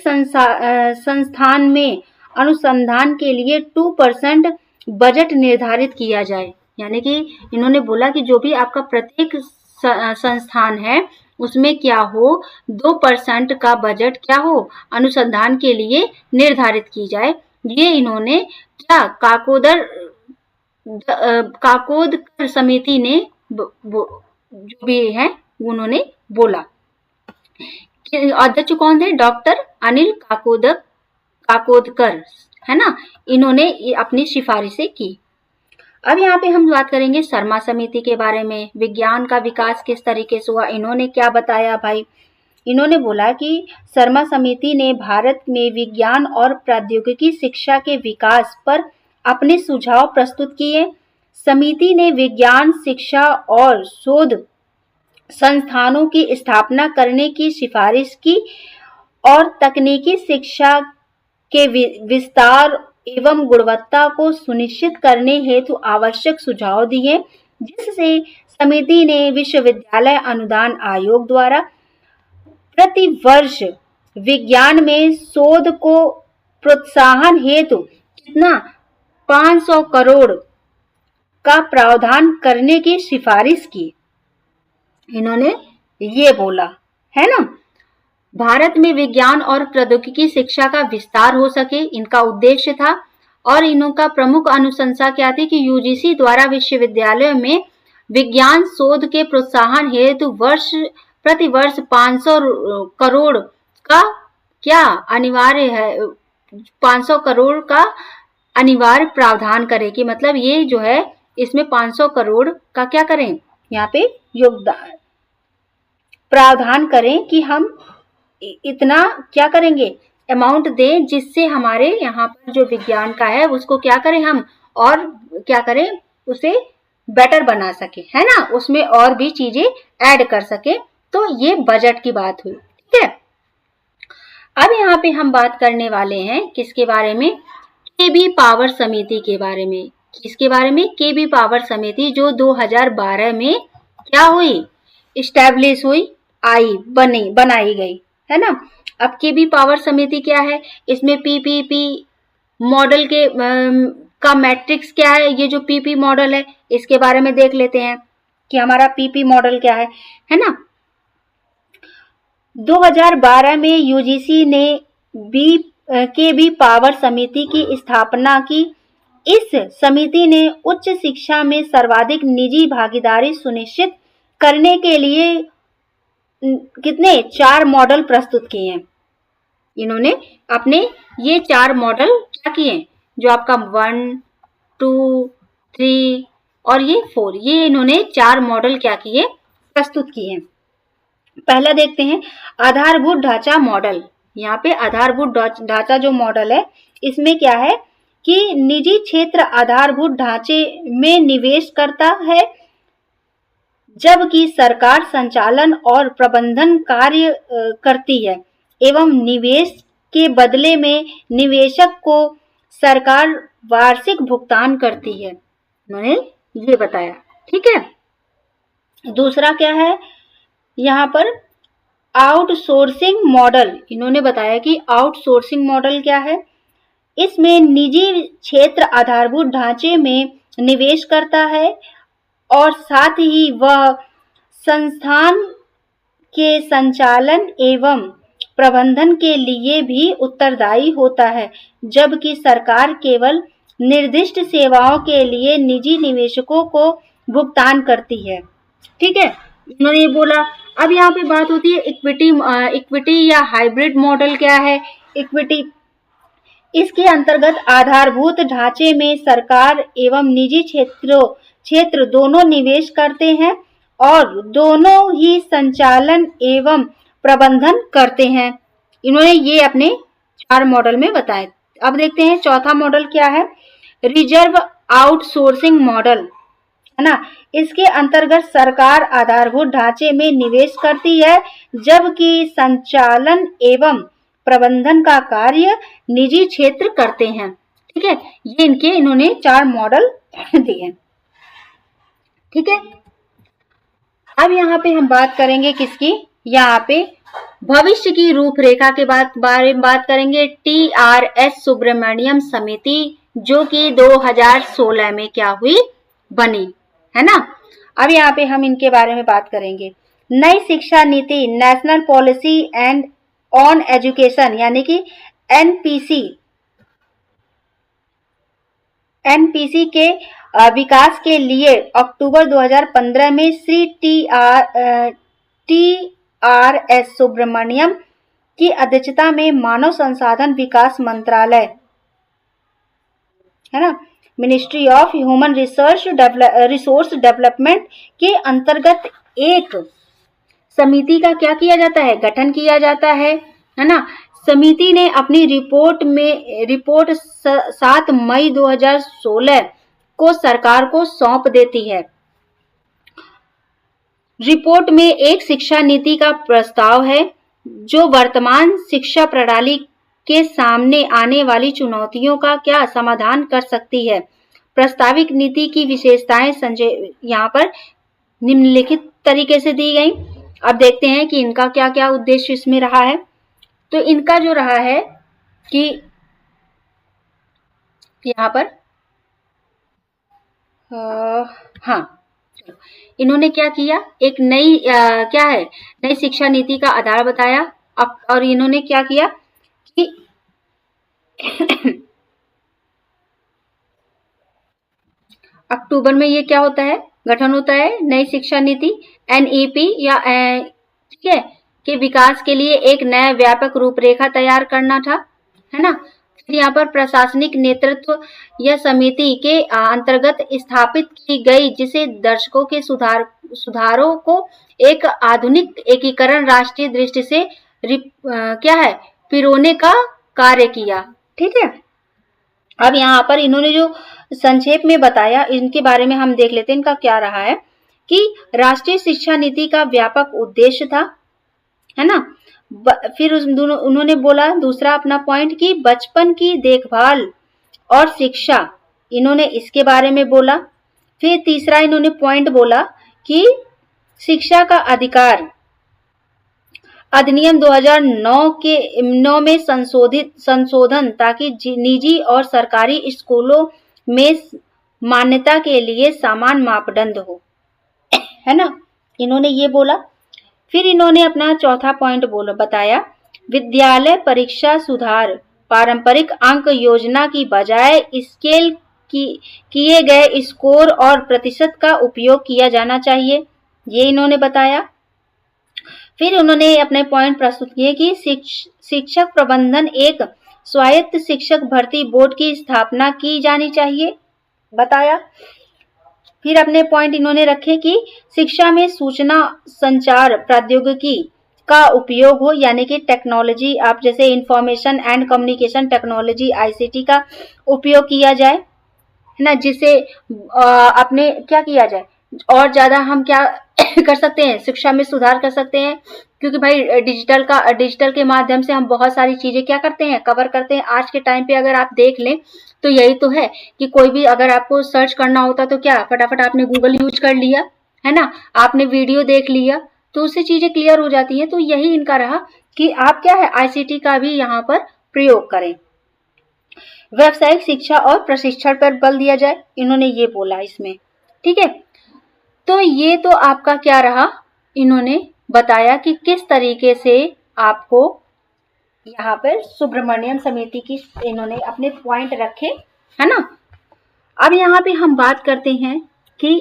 संस्थान में अनुसंधान के लिए 2% बजट निर्धारित किया जाए, यानी कि इन्होंने बोला कि जो भी आपका प्रत्येक संस्थान है उसमें क्या हो, 2% का बजट क्या हो, अनुसंधान के लिए निर्धारित की जाए। ये इन्होंने क्या काकोडकर समिति ने जो भी है उन्होंने बोला। अध्यक्ष कौन थे, डॉक्टर अनिल काकोडकर, है ना, इन्होंने अपनी सिफारिशें की। अब यहाँ पे हम बात करेंगे शर्मा समिति के बारे में, विज्ञान का विकास किस तरीके से हुआ, इन्होंने क्या बताया भाई। इन्होंने बोला कि शर्मा समिति ने भारत में विज्ञान और प्रौद्योगिकी शिक्षा के विकास पर अपने सुझाव प्रस्तुत किए। समिति ने विज्ञान शिक्षा और शोध संस्थानों की स्थापना करने की सिफारिश की और तकनीकी शिक्षा के विस्तार एवं गुणवत्ता को सुनिश्चित करने हेतु आवश्यक सुझाव दिए, जिससे समिति ने विश्वविद्यालय अनुदान आयोग द्वारा प्रति वर्ष विज्ञान में शोध को प्रोत्साहन हेतु कितना 500 करोड़ का प्रावधान करने की सिफारिश की। इन्होंने ये बोला, है ना। भारत में विज्ञान और प्रौद्योगिकी शिक्षा का विस्तार हो सके, इनका उद्देश्य था। और इनका प्रमुख अनुशंसा क्या थी कि यूजीसी द्वारा विश्वविद्यालयों में विज्ञान शोध के प्रोत्साहन हेतु प्रति वर्ष 500 करोड़ का क्या अनिवार्य है, 500 करोड़ का अनिवार्य प्रावधान करें, कि मतलब ये जो है इसमें 500 करोड़ का क्या करें, यहाँ पे योगदान प्रावधान करें कि हम इतना क्या करेंगे, अमाउंट दें, जिससे हमारे यहाँ पर जो विज्ञान का है उसको क्या करें हम, और क्या करें, उसे बेटर बना सके, है ना, उसमें और भी चीजें ऐड कर सके। तो ये बजट की बात हुई, ठीक है। अब यहाँ पे हम बात करने वाले हैं किसके बारे में, केबी पावर समिति के बारे में। किसके बारे में, केबी पावर समिति, जो 2012 में क्या हुई, इस्टेब्लिश हुई, बनाई गई, है ना। अब केबी पावर समिति क्या है, इसमें पीपीपी मॉडल के का मैट्रिक्स क्या है, ये जो पीपी मॉडल है इसके बारे में देख लेते हैं कि हमारा पीपी मॉडल क्या है ना। 2012 में यूजीसी ने केबी पावर समिति की स्थापना की। इस समिति ने उच्च शिक्षा में सर्वाधिक निजी भागीदारी सुनिश्चित करने के लिए कितने 4 मॉडल प्रस्तुत किए हैं। इन्होंने अपने ये 4 मॉडल क्या किए, जो आपका 1, 2, 3 और ये 4, ये इन्होंने 4 मॉडल क्या किए, प्रस्तुत किए हैं। पहला देखते हैं आधारभूत ढांचा मॉडल। यहाँ पे आधारभूत ढांचा जो मॉडल है, इसमें क्या है कि निजी क्षेत्र आधारभूत ढांचे में निवेश करता है, जबकि सरकार संचालन और प्रबंधन कार्य करती है, एवं निवेश के बदले में निवेशक को सरकार वार्षिक भुगतान करती है। उन्होंने ये बताया, ठीक है। दूसरा क्या है, यहाँ पर आउटसोर्सिंग मॉडल। इन्होंने बताया कि आउटसोर्सिंग मॉडल क्या है, इसमें निजी क्षेत्र आधारभूत ढांचे में निवेश करता है और साथ ही वह संस्थान के संचालन एवं प्रबंधन के लिए भी उत्तरदायी होता है, जबकि सरकार केवल निर्दिष्ट सेवाओं के लिए निजी निवेशकों को भुगतान करती है, ठीक है। इन्होंने ये बोला। अब यहाँ पे बात होती है इक्विटी या हाइब्रिड मॉडल क्या है। इक्विटी, इसके अंतर्गत आधारभूत ढांचे में सरकार एवं निजी क्षेत्र दोनों निवेश करते हैं और दोनों ही संचालन एवं प्रबंधन करते हैं। इन्होंने ये अपने 4 मॉडल में बताए। अब देखते हैं चौथा मॉडल क्या है, रिजर्व आउटसोर्सिंग मॉडल, है ना। इसके अंतर्गत सरकार आधारभूत ढांचे में निवेश करती है, जबकि संचालन एवं प्रबंधन का कार्य निजी क्षेत्र करते हैं, ठीक है। ये इन्होंने 4 मॉडल दिए, ठीक है। अब यहाँ पे हम बात करेंगे किसकी, यहाँ पे भविष्य की रूपरेखा के बारे में बात करेंगे। TRS सुब्रमण्यम समिति, जो कि 2016 में क्या हुई, बनी, है ना। अब यहाँ पे हम इनके बारे में बात करेंगे। नई शिक्षा नीति, national policy and on education, यानी कि एनपीसी के विकास के लिए अक्टूबर 2015 में श्री TRS सुब्रमण्यम की अध्यक्षता में मानव संसाधन विकास मंत्रालय, है ना, ministry of human resource development के अंतर्गत एक समिति का क्या किया जाता है, गठन किया जाता है ना। समिति ने अपनी रिपोर्ट 7 मई 2016 को सरकार को सौंप देती है। रिपोर्ट में एक शिक्षा नीति का प्रस्ताव है, जो वर्तमान शिक्षा प्रणाली के सामने आने वाली चुनौतियों का क्या समाधान कर सकती है। प्रस्तावित नीति की विशेषताएं यहाँ पर निम्नलिखित तरीके से दी गई। अब देखते हैं कि इनका क्या क्या उद्देश्य इसमें रहा है। तो इनका जो रहा है कि यहाँ पर हाँ इन्होंने क्या किया, एक नई क्या है, नई शिक्षा नीति का आधार बताया। और इन्होंने क्या किया कि अक्टूबर में ये क्या होता है, गठन होता है नई शिक्षा नीति, एनईपी या ठीक है, के विकास के लिए एक नया व्यापक रूपरेखा तैयार करना था, है ना। फिर यहाँ पर प्रशासनिक नेतृत्व या समिति के अंतर्गत स्थापित की गई, जिसे दर्शकों के सुधारों को एक आधुनिक एकीकरण राष्ट्रीय दृष्टि से क्या है, पिरोने का कार्य किया। ठीक है, अब यहाँ पर इन्होंने जो संक्षेप में बताया, इनके बारे में हम देख लेते हैं इनका क्या रहा है। कि राष्ट्रीय शिक्षा नीति का व्यापक उद्देश्य था, है ना। फिर उन्होंने बोला दूसरा अपना पॉइंट कि बचपन की देखभाल और शिक्षा, इन्होंने इसके बारे में बोला। फिर तीसरा इन्होंने पॉइंट बोला कि शिक्षा का अधिकार अधिनियम 2009 में संशोधन, ताकि निजी और सरकारी स्कूलों में मान्यता के लिए समान मापदंड हो, है ना, इन्होंने ये बोला। फिर इन्होंने अपना चौथा पॉइंट बताया, विद्यालय परीक्षा सुधार, पारंपरिक अंक योजना की बजाय स्केल किए गए स्कोर और प्रतिशत का उपयोग किया जाना चाहिए, ये इन्होंने बताया। फिर उन्होंने अपने पॉइंट प्रस्तुत किए कि शिक्षक प्रबंधन एक स्वायत्त शिक्षक भर्ती बोर्ड की स्थापना की जानी चाहिए, बताया। फिर अपने पॉइंट इन्होंने रखे कि शिक्षा में सूचना संचार प्रौद्योगिकी का उपयोग हो, यानी कि टेक्नोलॉजी, आप जैसे information and communication technology ICT का उपयोग किया जाए, है ना, जिससे अपने क्या किया जाए, और ज्यादा हम क्या कर सकते हैं, शिक्षा में सुधार कर सकते हैं। क्योंकि भाई डिजिटल के माध्यम से हम बहुत सारी चीजें क्या करते हैं, कवर करते हैं। आज के टाइम पे अगर आप देख लें तो यही तो है कि कोई भी अगर आपको सर्च करना होता तो क्या, फटाफट आपने गूगल यूज कर लिया, है ना, आपने वीडियो देख लिया, तो उससे चीजें क्लियर हो जाती हैं। तो यही इनका रहा कि आप क्या है, आईसीटी का भी यहाँ पर प्रयोग करें। व्यावसायिक शिक्षा और प्रशिक्षण पर बल दिया जाए, इन्होंने ये बोला इसमें। ठीक है, तो ये तो आपका क्या रहा, इन्होंने बताया कि किस तरीके से आपको यहाँ पर सुब्रमण्यम समिति की इन्होंने अपने पॉइंट रखे, है ना। अब यहाँ पे हम बात करते हैं कि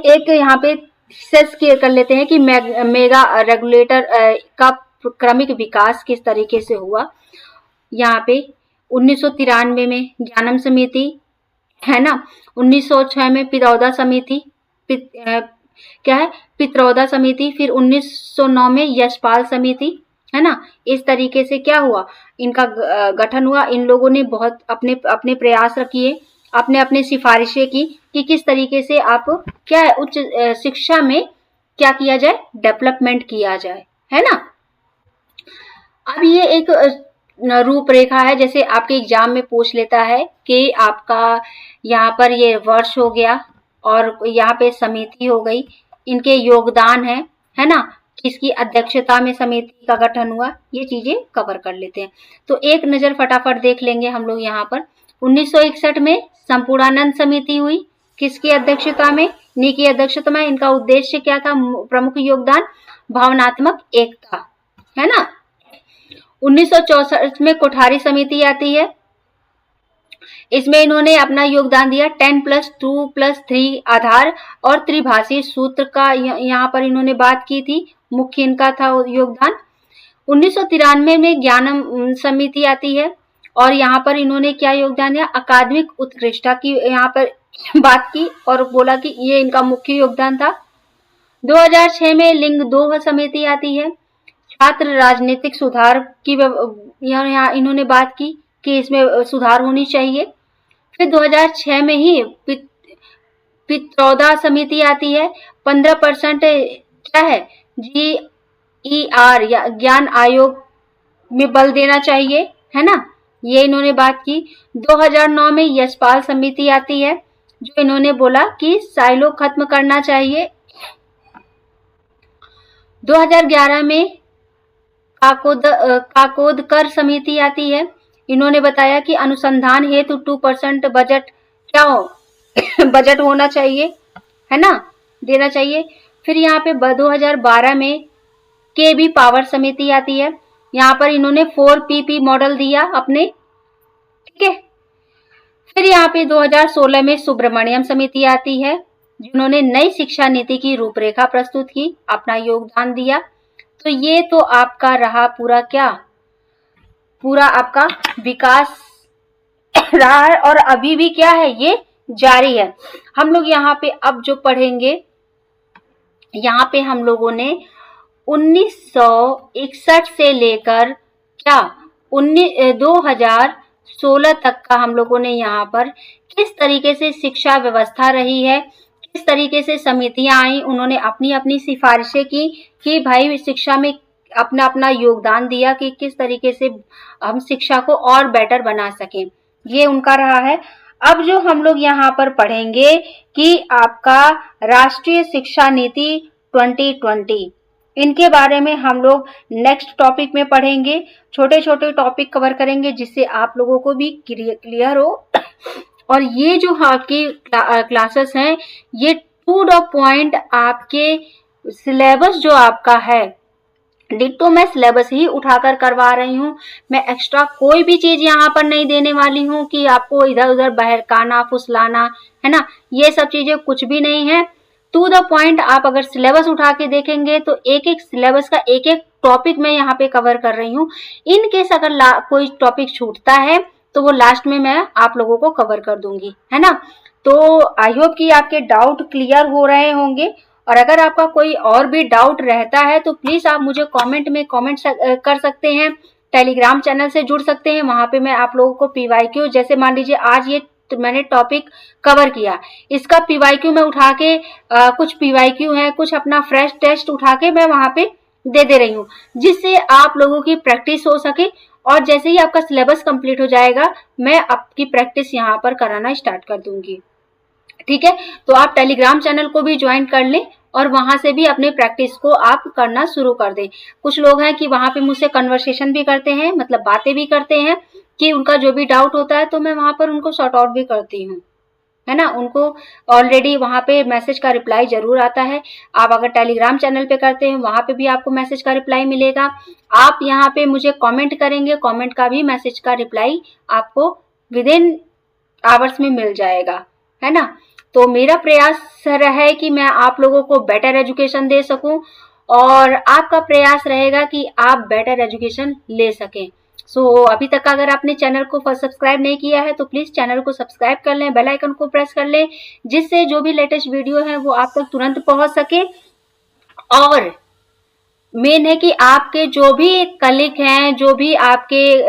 एक यहाँ पे सेस कर लेते हैं कि मेगा रेगुलेटर का क्रमिक विकास किस तरीके से हुआ। यहाँ पे 1993 में ज्ञानम समिति, है ना, 1906 में पित्रौदा समिति, क्या है, पित्रौदा समिति, फिर 1909 में यशपाल समिति, है ना। इस तरीके से क्या हुआ, इनका गठन हुआ। इन लोगों ने बहुत अपने अपने प्रयास किए, अपने अपने सिफारिशें की कि किस तरीके से आप क्या है, उच्च शिक्षा में क्या किया जाए, डेवलपमेंट किया जाए, है ना। अब ये एक रूपरेखा है, जैसे आपके एग्जाम में पूछ लेता है कि आपका यहाँ पर ये वर्ष हो गया और यहाँ पे समिति हो गई, इनके योगदान है ना, किसकी अध्यक्षता में समिति का गठन हुआ, ये चीजें कवर कर लेते हैं। तो एक नजर फटाफट देख लेंगे हम लोग यहाँ पर। 1961 में संपूर्णानंद समिति हुई, किसकी अध्यक्षता में, नी की अध्यक्षता में। इनका उद्देश्य क्या था, प्रमुख योगदान भावनात्मक एकता, है ना। 1964 में कोठारी समिति आती है, इसमें इन्होंने अपना योगदान दिया 10+2+3 आधार और त्रिभाषी सूत्र का यहाँ पर इन्होंने बात की थी, मुख्य इनका था योगदान। 1993 में ज्ञानम समिति आती है और यहाँ पर इन्होंने क्या योगदान दिया, अकादमिक उत्कृष्टता की यहाँ पर बात की और बोला कि ये इनका मुख्य योगदान था। 2006 में लिंग दोह समिति आती है, छात्र राजनीतिक सुधार की यहाँ इन्होंने बात की कि इसमें सुधार होनी चाहिए। फिर 2006 में ही पित्रौदा समिति आती है, 15% क्या है, GER या ज्ञान आयोग में बल देना चाहिए, है ना, ये इन्होंने बात की। 2009 में यशपाल समिति आती है, जो इन्होंने बोला कि साइलो खत्म करना चाहिए। 2011 में काकोदकर समिति आती है, इन्होंने बताया कि अनुसंधान हेतु 2% बजट क्या हो, बजट होना चाहिए, है ना, देना चाहिए। फिर यहाँ पे 2012 में के बी पावर समिति आती है, यहाँ पर इन्होंने 4PP मॉडल दिया अपने, ठीक है। फिर यहाँ पे 2016 में सुब्रमण्यम समिति आती है, जिन्होंने नई शिक्षा नीति की रूपरेखा प्रस्तुत की, अपना योगदान दिया। तो ये तो आपका रहा पूरा क्या, पूरा आपका विकास रहा है और अभी भी क्या है, ये जारी है। हम लोग यहाँ पे अब जो पढ़ेंगे, यहाँ पे हम लोगों ने 1961 से लेकर क्या 2016 तक का हम लोगों ने यहाँ पर किस तरीके से शिक्षा व्यवस्था रही है, किस तरीके से समितियां आई, उन्होंने अपनी अपनी सिफारिशें की कि भाई शिक्षा में अपना अपना योगदान दिया कि किस तरीके से हम शिक्षा को और बेटर बना सकें, ये उनका रहा है। अब जो हम लोग यहाँ पर पढ़ेंगे कि आपका राष्ट्रीय शिक्षा नीति 2020, इनके बारे में हम लोग नेक्स्ट टॉपिक में पढ़ेंगे। छोटे छोटे टॉपिक कवर करेंगे जिससे आप लोगों को भी क्लियर हो। और ये जो आपकी क्लासेस हैं, ये टू द पॉइंट आपके सिलेबस जो आपका है, डिट्टो मैं सिलेबस ही उठाकर करवा रही हूँ। मैं एक्स्ट्रा कोई भी चीज यहाँ पर नहीं देने वाली हूँ कि आपको इधर उधर बहकाना फुसलाना, है ना, ये सब चीजें कुछ भी नहीं है। टू द पॉइंट आप अगर सिलेबस उठा के देखेंगे तो एक एक सिलेबस का एक एक टॉपिक मैं यहाँ पे कवर कर रही हूँ। इन केस अगर कोई टॉपिक छूटता है तो वो लास्ट में मैं आप लोगों को कवर कर दूंगी, है ना। तो आई होप कि आपके डाउट क्लियर हो रहे होंगे। और अगर आपका कोई और भी डाउट रहता है तो प्लीज आप मुझे कमेंट में कमेंट कर सकते हैं, टेलीग्राम चैनल से जुड़ सकते हैं। वहां पे मैं आप लोगों को पीवाईक्यू, जैसे मान लीजिए आज ये मैंने टॉपिक कवर किया, इसका पीवाईक्यू मैं उठा के कुछ पीवाईक्यू है, कुछ अपना फ्रेश टेस्ट उठा के मैं वहां पे दे रही हूँ, जिससे आप लोगों की प्रैक्टिस हो सके। और जैसे ही आपका सिलेबस कंप्लीट हो जाएगा मैं आपकी प्रैक्टिस यहाँ पर कराना स्टार्ट कर दूंगी, ठीक है। तो आप टेलीग्राम चैनल को भी ज्वाइन कर लें और वहां से भी अपने प्रैक्टिस को आप करना शुरू कर दें। कुछ लोग हैं कि वहां पे मुझसे कन्वर्सेशन भी करते हैं, मतलब बातें भी करते हैं कि उनका जो भी डाउट होता है तो मैं वहां पर उनको सॉर्ट आउट भी करती हूँ, है ना। उनको ऑलरेडी वहां पे मैसेज का रिप्लाई जरूर आता है। आप अगर टेलीग्राम चैनल पे करते हैं वहां पे भी आपको मैसेज का रिप्लाई मिलेगा। आप यहाँ पे मुझे कमेंट करेंगे, कमेंट का भी मैसेज का रिप्लाई आपको विद इन आवर्स में मिल जाएगा, है ना। तो मेरा प्रयास है कि मैं आप लोगों को बेटर एजुकेशन दे सकूं और आपका प्रयास रहेगा कि आप बेटर एजुकेशन ले सकें। सो अभी तक अगर आपने चैनल को सब्सक्राइब नहीं किया है तो प्लीज चैनल को सब्सक्राइब कर लें, बेल आइकन को प्रेस कर लें, जिससे जो भी लेटेस्ट वीडियो है वो आप तक तुरंत पहुंच सके। और मेन है कि आपके जो भी कलीग हैं, जो भी आपके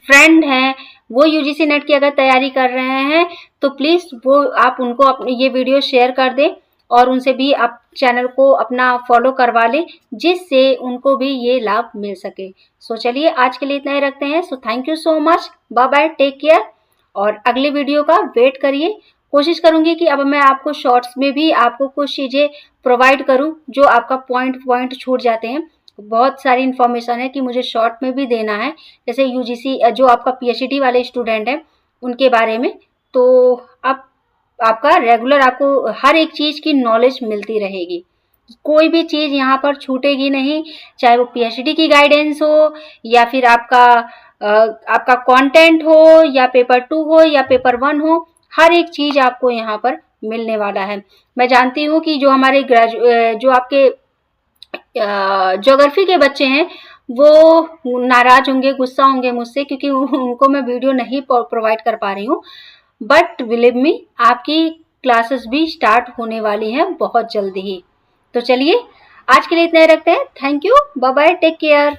फ्रेंड हैं, वो यूजीसी नेट की अगर तैयारी कर रहे हैं तो प्लीज वो आप उनको अपने ये वीडियो शेयर कर दें और उनसे भी आप चैनल को अपना फॉलो करवा लें, जिससे उनको भी ये लाभ मिल सके। सो चलिए आज के लिए इतना ही रखते हैं। So thank you so much, bye bye, take care. और अगले वीडियो का वेट करिए। कोशिश करूंगी कि अब मैं आपको शॉर्ट्स में भी आपको कुछ चीजें प्रोवाइड करूं जो आपका पॉइंट छूट जाते हैं। बहुत सारी इन्फॉर्मेशन है कि मुझे शॉर्ट में भी देना है, जैसे यूजीसी जो आपका पीएचडी वाले स्टूडेंट हैं उनके बारे में। तो अब आपका रेगुलर आपको हर एक चीज की नॉलेज मिलती रहेगी, कोई भी चीज यहाँ पर छूटेगी नहीं, चाहे वो पीएचडी की गाइडेंस हो या फिर आपका कंटेंट हो या पेपर 2 हो या पेपर 1 हो, हर एक चीज आपको यहाँ पर मिलने वाला है। मैं जानती हूँ कि जो हमारे जो आपके ज्योग्राफी के बच्चे हैं वो नाराज होंगे, गुस्सा होंगे मुझसे, क्योंकि उनको मैं वीडियो नहीं प्रोवाइड कर पा रही हूँ। बट बिलीव मी, आपकी क्लासेस भी स्टार्ट होने वाली हैं बहुत जल्दी ही। तो चलिए आज के लिए इतना ही रखते हैं। Thank you, bye bye, take care.